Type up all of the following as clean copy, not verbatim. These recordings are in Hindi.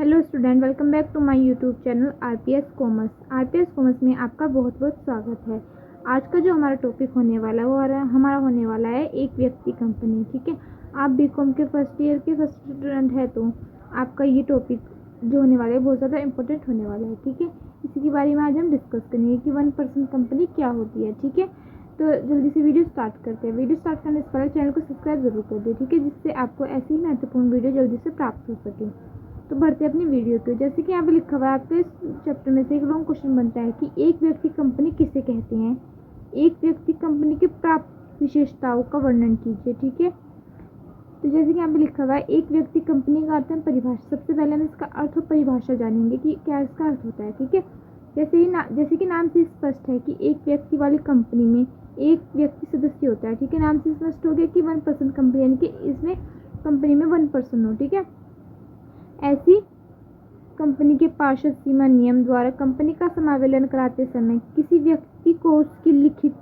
Hello student, welcome back to my YouTube channel RPS commerce. RPS commerce में आपका बहुत बहुत स्वागत है। आज का जो हमारा टॉपिक होने वाला है वो हमारा होने वाला है एक व्यक्ति कंपनी। ठीक है, आप बीकॉम के फर्स्ट ईयर के फर्स्ट स्टूडेंट है तो आपका ये टॉपिक जो होने वाला है बहुत ज़्यादा इंपॉर्टेंट होने वाला है। ठीक है, इसी के बारे में आज हम डिस्कस करेंगे कि 1% कंपनी क्या होती है। ठीक है, तो जल्दी से वीडियो स्टार्ट करते हैं। वीडियो स्टार्ट करने से पहले चैनल को सब्सक्राइब जरूर कर दे, ठीक है, जिससे आपको ऐसी ही महत्वपूर्ण वीडियो जल्दी से प्राप्त हो सके। तो बढ़ते अपनी वीडियो पे। जैसे कि यहाँ पे लिखा हुआ है, आपके इस चैप्टर में से एक लॉन्ग क्वेश्चन बनता है कि एक व्यक्ति कंपनी किसे कहते हैं। एक व्यक्ति कंपनी की प्राप्त विशेषताओं का वर्णन कीजिए। ठीक है, तो जैसे कि यहाँ पे लिखा हुआ है, एक व्यक्ति कंपनी का अर्थ है परिभाषा। सबसे पहले हम इसका अर्थ और परिभाषा जानेंगे कि क्या इसका अर्थ होता है। ठीक है, जैसे कि नाम से स्पष्ट है कि एक व्यक्ति वाली कंपनी में एक व्यक्ति सदस्य होता है। ठीक है, नाम से स्पष्ट हो गया कि 1% कंपनी, यानी कि इसमें कंपनी में 1% हो। ठीक है, ऐसी कंपनी के पार्षद सीमा नियम द्वारा कंपनी का समावेलन कराते समय किसी व्यक्ति को उसकी लिखित,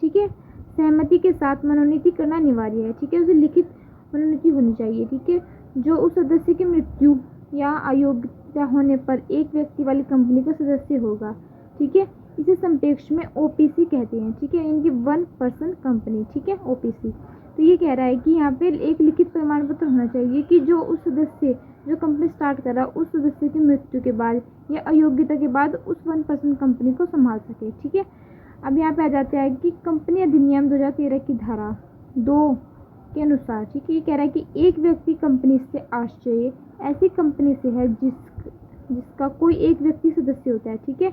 ठीक है, सहमति के साथ मनोनीति करना अनिवार्य है। ठीक है, उसे लिखित मनोनीति होनी चाहिए। ठीक है, जो उस सदस्य की मृत्यु या अयोग्यता होने पर एक व्यक्ति वाली कंपनी का सदस्य होगा। ठीक है, इसे संक्षेप में ओपीसी कहते हैं। ठीक है, इनकी 1% कंपनी। ठीक है, ओपीसी। तो ये कह रहा है कि यहाँ पे एक लिखित प्रमाण पत्र होना चाहिए कि जो उस सदस्य जो कंपनी स्टार्ट कर रहा है उस सदस्य की मृत्यु के बाद या अयोग्यता के बाद उस 1% कंपनी को संभाल सके। ठीक है, अब यहाँ पे आ जाते हैं कि कंपनी अधिनियम 2013 की धारा 2 के अनुसार, ठीक है, ये कह रहा है कि एक व्यक्ति कंपनी से आश्चर्य ऐसी कंपनी से है जिसका कोई एक व्यक्ति सदस्य होता है। ठीक है,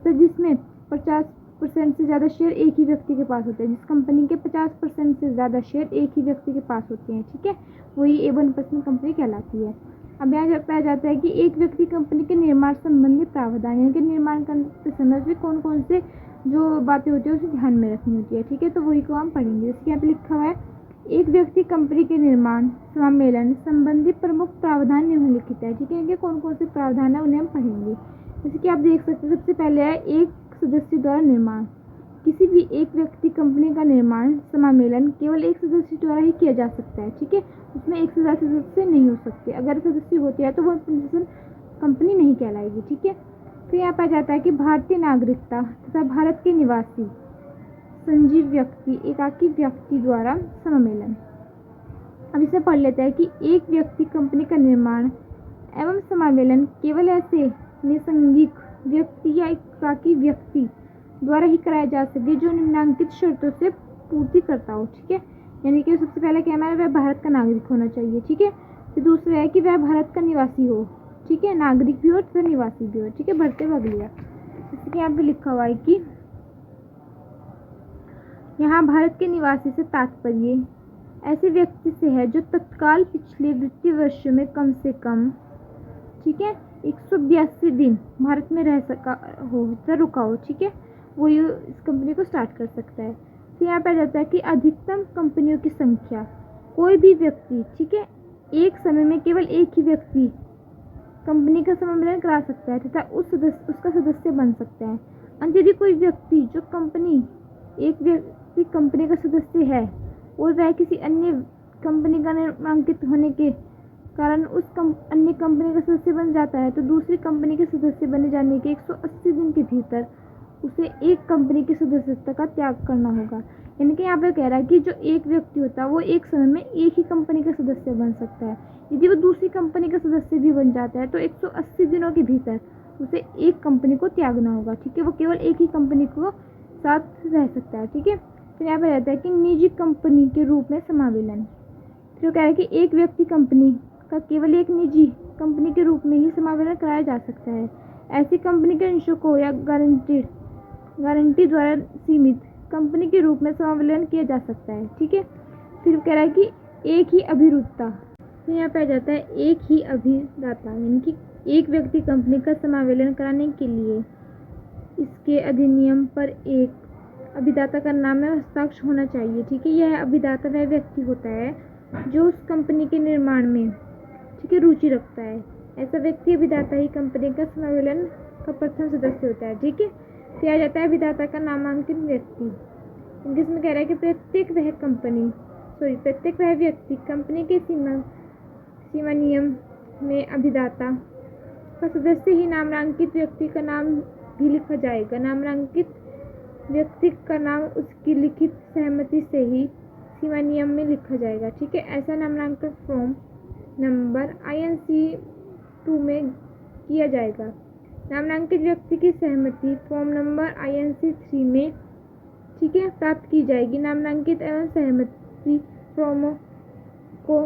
तो जिसमें 50% से ज़्यादा शेयर एक ही व्यक्ति के पास होते हैं। जिस कंपनी के 50% से ज़्यादा शेयर एक ही व्यक्ति के पास होते हैं, ठीक है, वही 1% कंपनी कहलाती है। अब यहाँ पे आ जाता है कि एक व्यक्ति कंपनी के निर्माण संबंधी प्रावधान, यानी कि निर्माण करते समय से कौन कौन से जो बातें होती है उसे ध्यान में रखनी होती है। ठीक है, तो वही को हम पढ़ेंगे। जैसे यहाँ पे लिखा हुआ है, एक व्यक्ति कंपनी के निर्माण सम्मेलन संबंधी प्रमुख प्रावधान निम्नलिखित है। ठीक है, इनके कौन कौन से प्रावधान है उन्हें हम पढ़ेंगे। जैसे कि आप देख सकते हैं, सबसे पहले है एक सदस्य द्वारा निर्माण। किसी भी एक व्यक्ति कंपनी का निर्माण समामेलन केवल एक सदस्य द्वारा ही किया जा सकता है। ठीक है, उसमें एक से ज़्यादा सदस्य नहीं हो सकते। अगर सदस्य होते हैं तो वो कंपनी नहीं कहलाएगी। ठीक है, फिर यहाँ पर जाता है कि भारतीय नागरिकता तथा भारत के निवासी संजीव व्यक्ति एकाकी व्यक्ति द्वारा सम्मेलन। अब इसे पढ़ लेते हैं कि एक व्यक्ति कंपनी का निर्माण एवं समावेलन केवल ऐसे निसंगिक व्यक्ति या एकाकी व्यक्ति द्वारा ही कराया जा सके जो निम्नलिखित शर्तों से पूर्ति करता हो। ठीक है, यानी कि सबसे पहले क्या है, वह भारत का नागरिक होना चाहिए। ठीक है, फिर दूसरा है कि वह भारत का निवासी हो। ठीक है, नागरिक भी हो फिर निवासी भी हो। ठीक है, बढ़ते भाग लिया। जैसे कि यहाँ पे लिखा हुआ है कि यहाँ भारत के निवासी से तात्पर्य ऐसे व्यक्ति से है जो तत्काल पिछले वित्तीय वर्षों में कम से कम, ठीक है, 182 दिन भारत में रह सका हो या रुका हो। ठीक है, वो इस कंपनी को स्टार्ट कर सकता है। तो यहाँ पर जाता है कि अधिकतम कंपनियों की संख्या, कोई भी व्यक्ति, ठीक है, एक समय में केवल एक ही व्यक्ति कंपनी का सम्मेलन करा सकता है तथा उसका सदस्य बन सकता है। यदि कोई व्यक्ति जो एक व्यक्ति कंपनी का सदस्य है और वह किसी अन्य कंपनी का नामांकित होने के कारण उस अन्य कंपनी का सदस्य बन जाता है तो दूसरी कंपनी के सदस्य बने जाने के 180 दिन के भीतर उसे एक कंपनी की सदस्यता का त्याग करना होगा। यानी कि यहाँ पर कह रहा है कि जो एक व्यक्ति होता है वो एक समय में एक ही कंपनी का सदस्य बन सकता है। यदि वो दूसरी कंपनी का सदस्य भी बन जाता है तो 180 दिनों के भीतर उसे एक कंपनी को त्यागना होगा। ठीक है, वो केवल एक ही कंपनी को साथ रह सकता है। ठीक है, फिर यहाँ पर रहता है कि निजी कंपनी के रूप में समावेलन। फिर कह रहा है कि एक व्यक्ति कंपनी का केवल एक निजी कंपनी के रूप में ही समावेलन कराया जा सकता है। ऐसी कंपनी के अंशों को या गारंटी द्वारा सीमित कंपनी के रूप में समावेलन किया जा सकता है। ठीक है, फिर कह रहा है कि एक ही अभिरुपता, तो यहाँ पे आ जाता है एक ही अभिदाता, यानी कि एक व्यक्ति कंपनी का समावेलन कराने के लिए इसके अधिनियम पर एक अभिदाता का नाम में हस्ताक्षर होना चाहिए। ठीक है, यह अभिदाता वह व्यक्ति होता है जो उस कंपनी के निर्माण में, ठीक है, रुचि रखता है। ऐसा व्यक्ति अभिदाता ही कंपनी का समावेलन का प्रथम सदस्य होता है। ठीक है, फिर आ जाता है अभिदाता का नामांकित व्यक्ति, जिसमें कह रहा है कि प्रत्येक वह व्यक्ति कंपनी के सीमा नियम में अभिदाता का सदस्य ही नामांकित व्यक्ति का नाम भी लिखा जाएगा। नामांकित व्यक्ति का नाम उसकी लिखित सहमति से ही सीमा नियम में लिखा जाएगा। ठीक है, ऐसा नामांकन फॉर्म नंबर INC 2 में किया जाएगा। नामांकित व्यक्ति की सहमति फॉर्म नंबर INC 3 में, ठीक है, प्राप्त की जाएगी। नामांकित एवं सहमति फॉर्मों को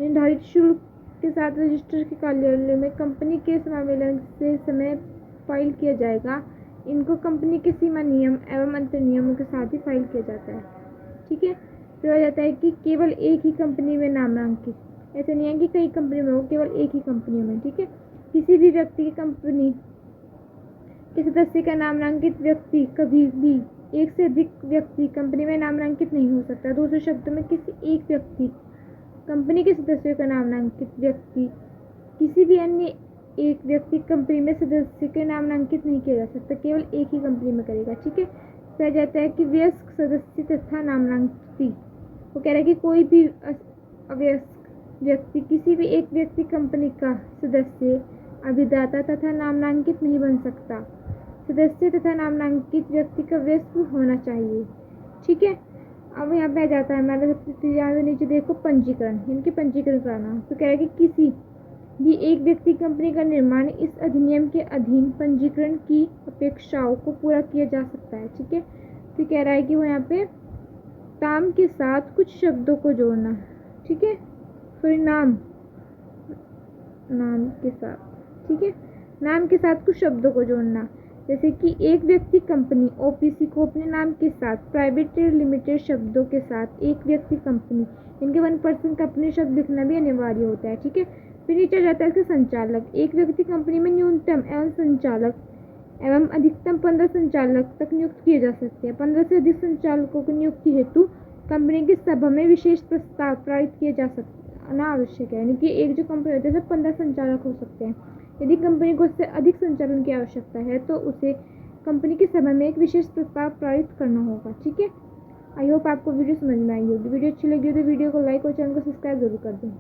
निर्धारित शुल्क के साथ रजिस्ट्रार के कार्यालय में कंपनी के समावेलन से समय फाइल किया जाएगा। इनको कंपनी के सीमा नियम एवं अंतर नियमों के साथ ही फाइल किया जाता है। ठीक है, फिर हो जाता है कि केवल एक ही कंपनी में नामांकित, ऐसा नहीं है कि कई कंपनी में हो, केवल एक ही कंपनी में। ठीक है, किसी भी व्यक्ति की कंपनी के सदस्य का नामांकित व्यक्ति कभी भी एक से अधिक व्यक्ति कंपनी में नामांकित नहीं हो सकता। दूसरे शब्दों में, किसी एक व्यक्ति कंपनी के सदस्यों का नामांकित व्यक्ति किसी भी अन्य एक व्यक्ति कंपनी में सदस्य के नामांकित नहीं किया जा सकता, केवल एक ही कंपनी में करेगा। ठीक है, कहा जाता है कि वयस्क सदस्य तथा नामांकित, वो कह रहा है कि कोई भी अवयस्क व्यक्ति किसी भी एक व्यक्ति कंपनी का सदस्य, अभिदाता तथा नामांकित नहीं बन सकता। सदस्य तथा नामांकित व्यक्ति का वयस्क होना चाहिए। ठीक है, अब यहाँ पे आ जाता है हमारा सबसे नीचे देखो पंजीकरण, इनके पंजीकरण कराना। तो कह रहा है कि किसी भी एक व्यक्ति कंपनी का निर्माण इस अधिनियम के अधीन पंजीकरण की अपेक्षाओं को पूरा किया जा सकता है। ठीक है, तो कह रहा है कि वो यहाँ पे नाम के साथ कुछ शब्दों को जोड़ना। ठीक है, फिर नाम के साथ, ठीक है, नाम के साथ कुछ शब्दों को जोड़ना, जैसे कि एक व्यक्ति कंपनी OPC को अपने नाम के साथ, प्राइवेट लिमिटेड शब्दों के साथ एक व्यक्ति कंपनी, इनके 1% कंपनी शब्द लिखना भी अनिवार्य होता है। ठीक है, फिर नीचे जाता है इसके संचालक। एक व्यक्ति कंपनी में न्यूनतम एवं संचालक एवं अधिकतम 15 संचालक तक नियुक्त किए जा सकते हैं। 15 से अधिक संचालकों की नियुक्ति हेतु कंपनी की सभा में विशेष प्रस्ताव पारित किए जा सकते आवश्यक है। यानी कि एक जो कंपनी होती है उसमें 15 संचालक हो सकते हैं। यदि कंपनी को उससे अधिक संचालन की आवश्यकता है तो उसे कंपनी की सभा में एक विशेष प्रस्ताव पारित करना होगा। ठीक है, आई होप आपको वीडियो समझ में आई होगी। वीडियो अच्छी लगी हो तो वीडियो को लाइक और चैनल को सब्सक्राइब जरूर कर दें।